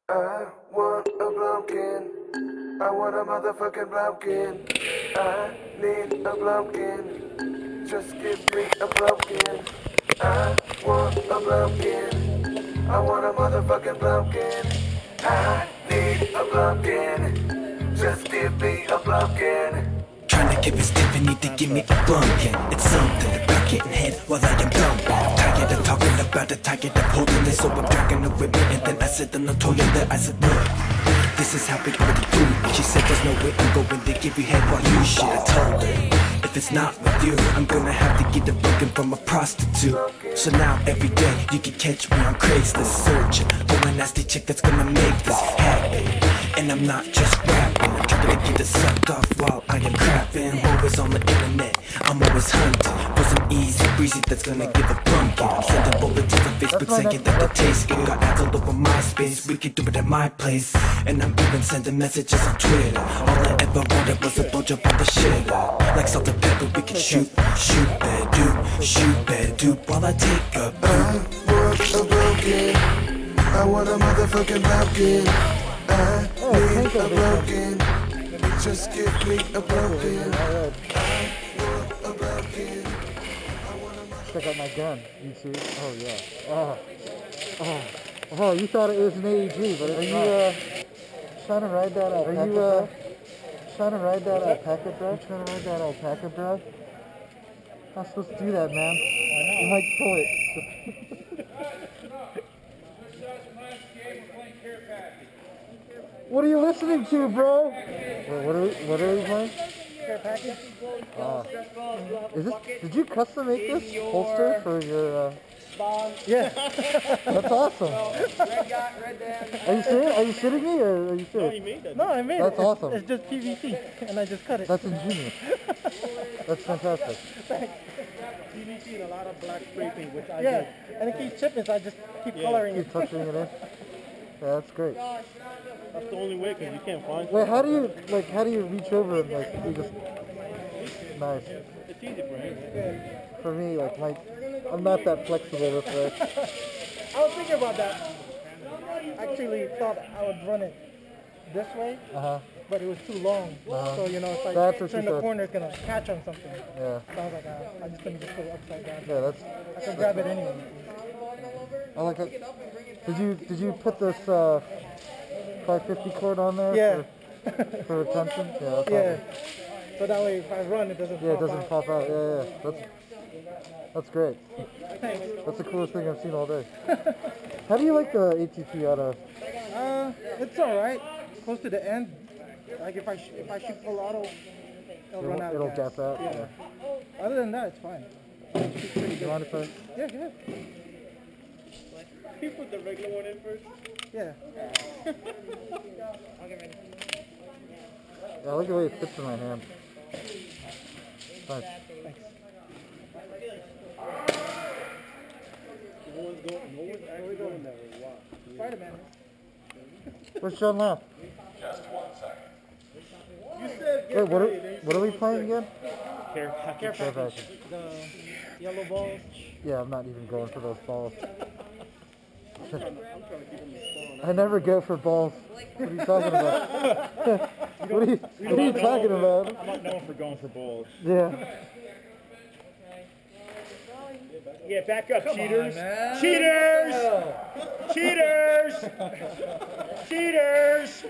I want a blokin. I want a motherfucking blokin. I need a blokin. Just give me a blokin. I want a blokin. I want a motherfucking blokin. I need a blokin. Just give me a blokin. Trying to keep it stiff and need to give me a blumpkin. It's something about getting hit while I am dumping. I'm tired of talking about it, tired of holding it. So I'm dragging it with me and then I sit on the toilet. I said, look, this is how we go to do it. She said there's no way I'm going to give you head while you shit. I told her, if it's not with you, I'm gonna have to get it broken from a prostitute. So now every day you can catch me on Craigslist searching for a nasty chick that's gonna make this happen. And I'm not just rapping, I'm trying to get it sucked off while I am crapping. Always on the internet, I'm always hunting for some easy breezy that's gonna give a pumpkin. I'm sending bulletins on Facebook saying that the taste good. Got ads all over MySpace, we could do it at my place. And I'm even sending messages on Twitter. All I ever wanted was a blowjob on the shitter. Like salt and pepper, we can shoot bad dude while I take a poop. I want a blokin. I want a motherfucking blokin. I need a blokin. Just give me a blokin. I want a blokin. Check out my gun. You see it? Oh yeah. Oh, you thought it was an AEG, but it's not. Trying to ride that alpaca? Trying to ride that alpaca, bro? You trying to ride that alpaca, bro? Not supposed to do that, man. You might pull it. What are you listening to, bro? Wait, what are we playing? Care package. Did you custom make this holster for your? Yeah. That's awesome. Red dad. Are you serious? Are you kidding me, or are you serious? No, I made That's it. awesome. It's just PVC, and I just cut it. That's ingenious. That's fantastic. PVC and a lot of black spray paint, which I Yeah, did. and it keeps chipping, so I just keep coloring Keep it. touching it in. Yeah, that's great. That's the only way, because you can't find Wait, how do you reach over and you just nice? It's easy for him. For me, I'm not that flexible this way. I was thinking about that. Actually, thought I would run it this way, but it was too long. So if That's I what turn you the thought. corner, it's gonna catch on something. Yeah, So I was like, I'm just gonna just put it upside down. yeah, that's. I can grab it anyway. I like it. Did you put this 550 cord on there? Yeah. For retention? Yeah. That's Yeah. awesome. So that way, if I run, it doesn't. Yeah, it pop doesn't out. pop out. Yeah. That's great. That's the coolest thing I've seen all day. How do you like the ATP out of? It's all right. Close to the end. Like if I shoot full auto, it'll run out. It'll of gap out. Yeah. Other than that, it's fine. It's pretty You good. want to play? Yeah, good. You put the regular one in first? Yeah. Yeah, I like the way it fits in my hand. Nice. No one's actually going that way. Wow. Spider-Man. Where's John Laugh? You said Wait, what are we playing again? care package. Care Care package. package. The yellow balls. Yeah, I'm not even going for those balls. I'm trying to keep them in spawn. I never go for balls. What are you talking about? what are you talking about? I'm not known for going for balls. Yeah. Yeah, back up, cheaters. Cheaters! Cheaters! Cheaters!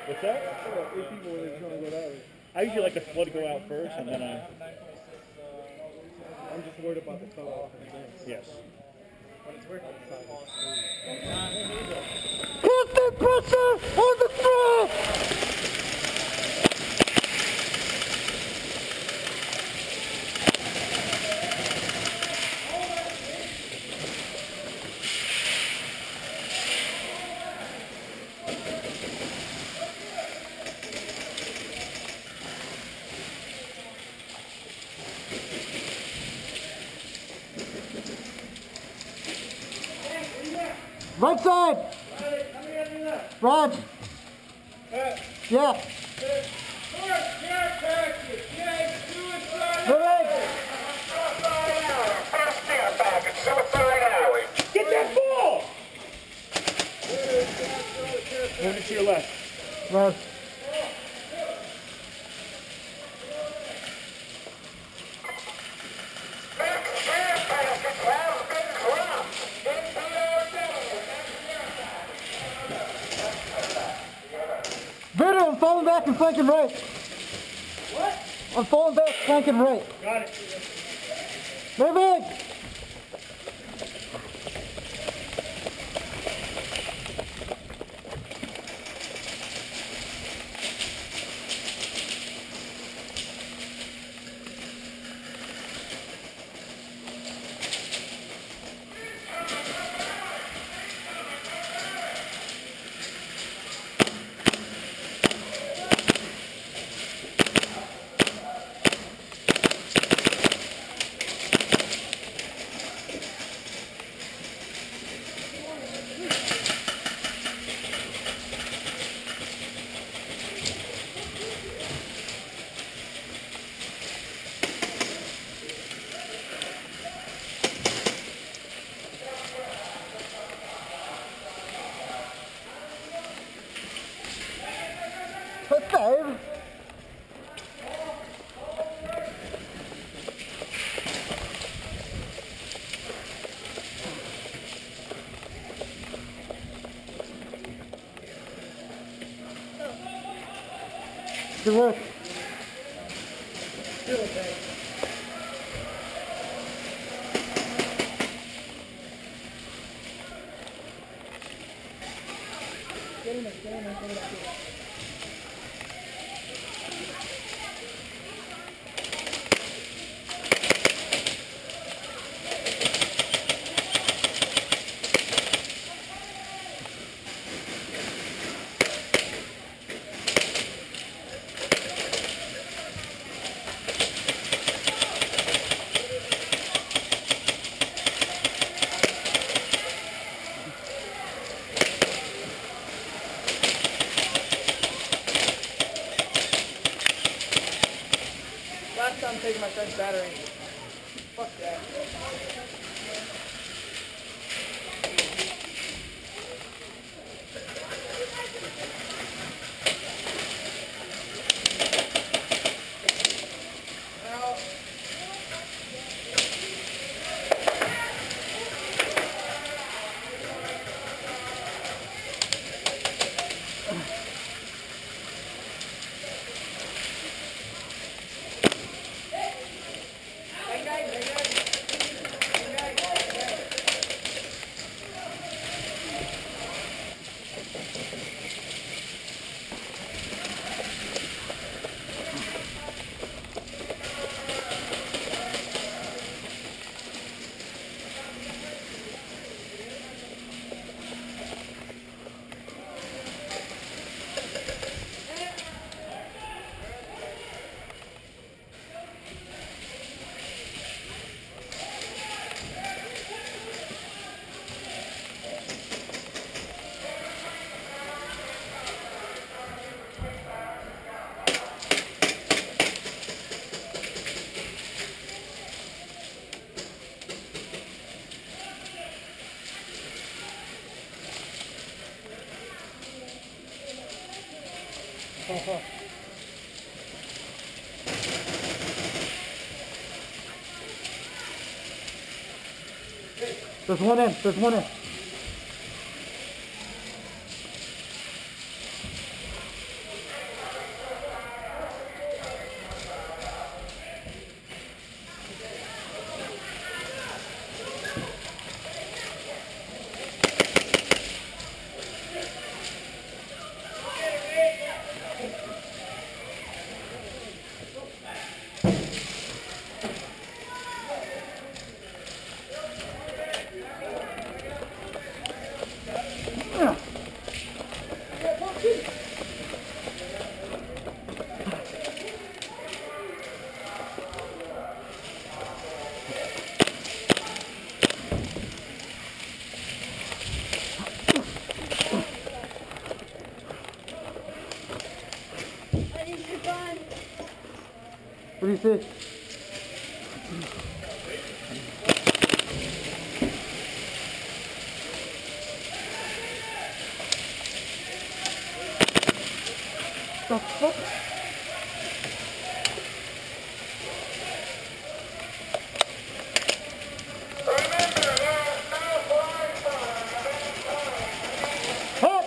What's that? I usually like the flow to go out first, and then I'm just worried about the color off of the dance. Yes. Constant pressure on the front! Right side. Rod. Yeah. Get that ball! Move it to your left. Rod. VOODOO, I'm falling back and flanking right. What? I'm falling back, flanking right. Got it. Moving! Okay. Good work. Last time taking my friend's battery. Fuck that. There's one in. There's one in. do you see? The fuck? Help!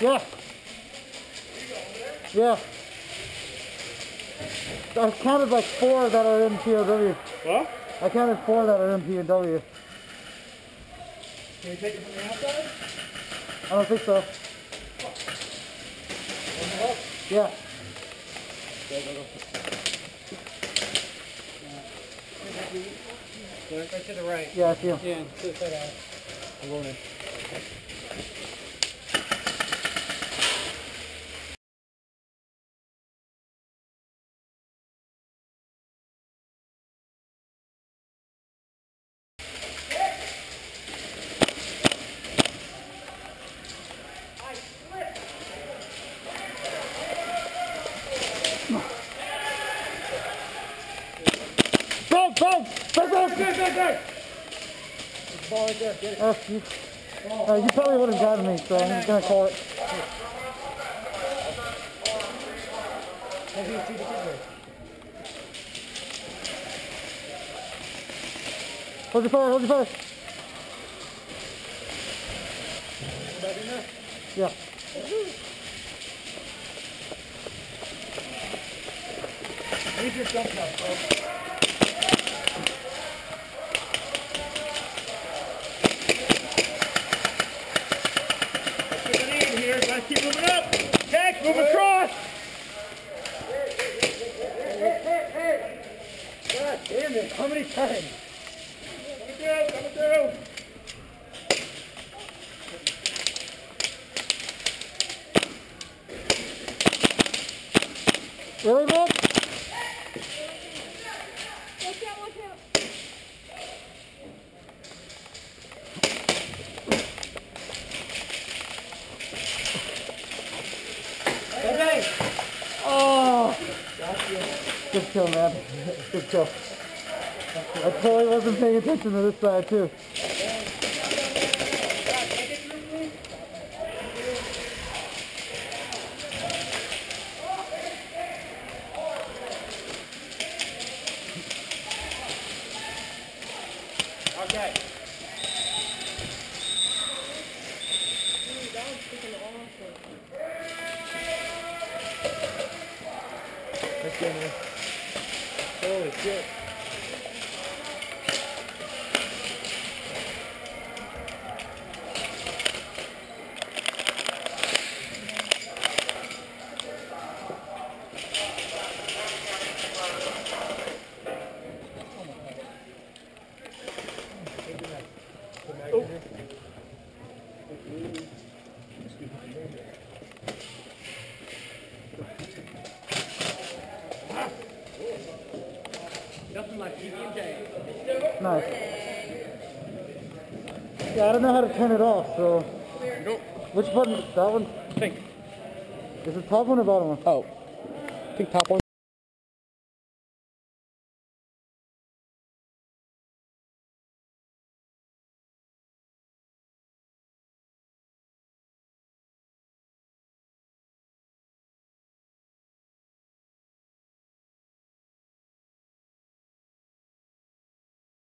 Yeah. Yeah. I counted like 4 that are in POW. What? I counted 4 that are in POW. Can you take it from the outside? I don't think so. Yeah. Right to the right. Yeah, I see him. Yeah, to the side out. I'm going in. Go! Go! Go! Go! Go! Ball right there, get it. You probably would have gotten me, so I'm just gonna call it. Maybe you see the kid there. Hold your fire, hold your fire. Back in there? Yeah. Leave your jump now, bro. Let's keep moving up. Tank, move across. Hey. God damn it. How many times? Coming through. Really, man? Watch out. Okay. Oh! Good kill, man. Good kill. I totally wasn't paying attention to this side, too. Okay. Let's go, man. Holy shit. Oh. Nothing like PB&J. Nice. Yeah, I don't know how to turn it off, so... Nope. Which button? That one? Think. Is it top one or bottom one? Oh. I think top one.